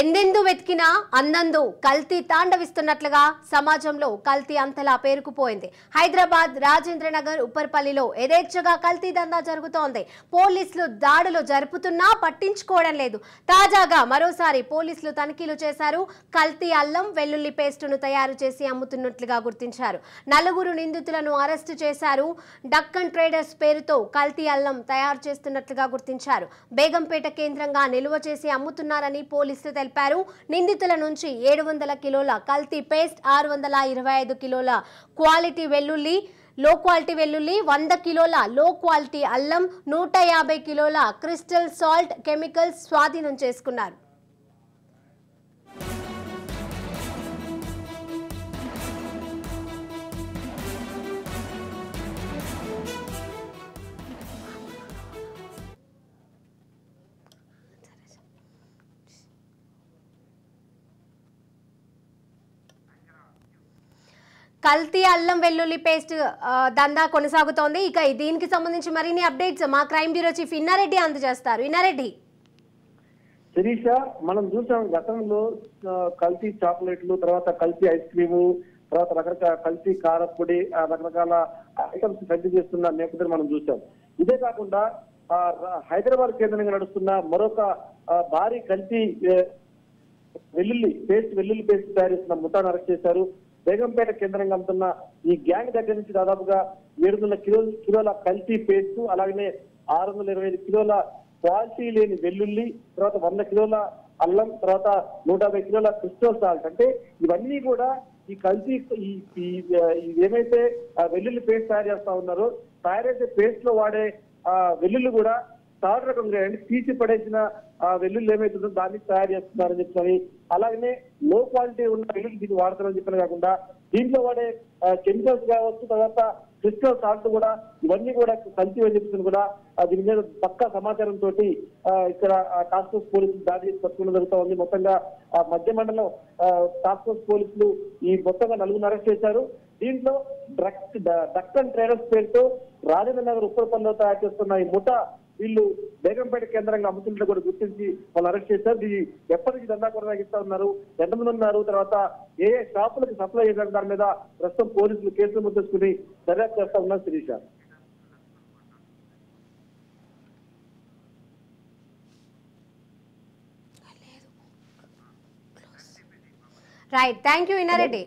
ఎందెందు వెతికినా అందందు కల్తీ తాండవిస్తున్నట్లుగా సమాజంలో కల్తీ అంతలా పేరుకుపోయింది. హైదరాబాద్ రాజేంద్రనగర్ ఉప్పర్పల్లిలో యథేచ్ఛగా కల్తీ దందా జరుగుతోంది. పోలీసులు దాడులు జరుపుతున్నా పట్టించుకోవడం లేదు. తాజాగా మరోసారి పోలీసులు తనిఖీలు చేశారు. కల్తీ అల్లం వెల్లుల్లి పేస్టును తయారు చేసి అమ్ముతున్నట్లుగా గుర్తించారు. 4 నిందితులను అరెస్టు చేశారు. డక్కన్ ట్రేడర్స్ పేరుతో కల్తీ అల్లం తయారు చేస్తున్నట్లుగా గుర్తించారు. బేగంపేట కేంద్రంగా నిల్వ చేసి అమ్ముతున్నారని పోలీసులు తెలిపారు. నిందితుల నుంచి 700 కిలోల కల్తీ పేస్ట్, 625 కిలోల క్వాలిటీ వెల్లుల్లి, లో క్వాలిటీ వెల్లుల్లి, 100 కిలోల లో క్వాలిటీ అల్లం, 150 కిలోల క్రిస్టల్ సాల్ట్ కెమికల్స్ స్వాధీనం చేసుకున్నారు. కల్తీ అల్లం వెల్లుల్లి పేస్ట్ దందా కొనసాగుతోంది. ఇక దీనికి సంబంధించి మరిన్ని అప్డేట్స్ మా క్రైమ్ బ్యూరో చీఫ్ ఇన్నారెడ్డి అందజేస్తారు. ఇన్నారెడ్డి, శిరీష, మనం చూసాం గతంలో కల్తీ చాక్లెట్లు, తర్వాత కల్తీ ఐస్ క్రీము, తర్వాత రకరకాల కల్తీ కారపొడి, రకరకాల ఐటమ్స్ కల్తీ చేస్తున్న నేపథ్యం మనం చూసాం. ఇదే కాకుండా హైదరాబాద్ కేంద్రంగా నడుస్తున్న మరొక భారీ కల్తీ వెల్లుల్లి పేస్ట్ తయారు చేస్తున్న ముఠాను అరెస్ట్ చేశారు. బేగంపేట కేంద్రంగా అమ్ముతున్న ఈ గ్యాంగ్ దగ్గర నుంచి దాదాపుగా 700 కిలోల కల్తీ పేస్ట్, అలాగనే 625 కిలోల క్వాలిటీ లేని వెల్లుల్లి, తర్వాత 100 కిలోల అల్లం, తర్వాత 150 కిలోల క్రిస్టల్ సాల్ట్. అంటే ఇవన్నీ కూడా ఈ కల్తీ ఏమైతే వెల్లుల్లి పేస్ట్ తయారు చేస్తా ఉన్నారో, తయారైతే పేస్ట్ లో వాడే వెల్లుల్లి కూడా థర్డ్ రకం అంటే తీసి పడేసిన వెల్లుల్లి ఏమైతుందో దాన్ని తయారు చేస్తున్నారని చెప్తున్నది. అలాగనే లో క్వాలిటీ ఉన్న వెల్లుల్లి దీన్ని వాడతారని చెప్పిన కాకుండా దీంట్లో వాడే కెమికల్స్ కావచ్చు, తర్వాత క్రిస్టల్ సాల్ట్ కూడా ఇవన్నీ కూడా కల్తీ అని చెప్తుంది కూడా. దీని మీద పక్కా సమాచారంతో ఇక్కడ టాస్క్ ఫోర్స్ పోలీసులు దాడి చేసి పట్టుకుని జరుగుతూ ఉంది. మొత్తంగా మధ్య మండలం టాస్క్ ఫోర్స్ పోలీసులు ఈ మొత్తంగా 4 అరెస్ట్ చేశారు. దీంట్లో డక్కన్ ట్రేడర్స్ పేరుతో రాజేంద్ర నగర్ ఉప్పరపల్లిలో తయారు చేస్తున్న ఈ ముఠా వీళ్ళు బేగంపేట కేంద్రంగా అమ్ముతుంటే కూడా గుర్తించి వాళ్ళు అరెస్ట్ చేశారు. ఇది ఎప్పటి నుంచి దందా కొనసాగిస్తా ఉన్నారు, ఎంతమంది ఉన్నారు, తర్వాత ఏ షాపులకు సప్లై చేశారు, దాని మీద ప్రస్తుతం పోలీసులు కేసులు ముద్దేసుకుని దర్యాప్తు చేస్తా ఉన్నారు. Sirisha, right, thank you Inna Reddy.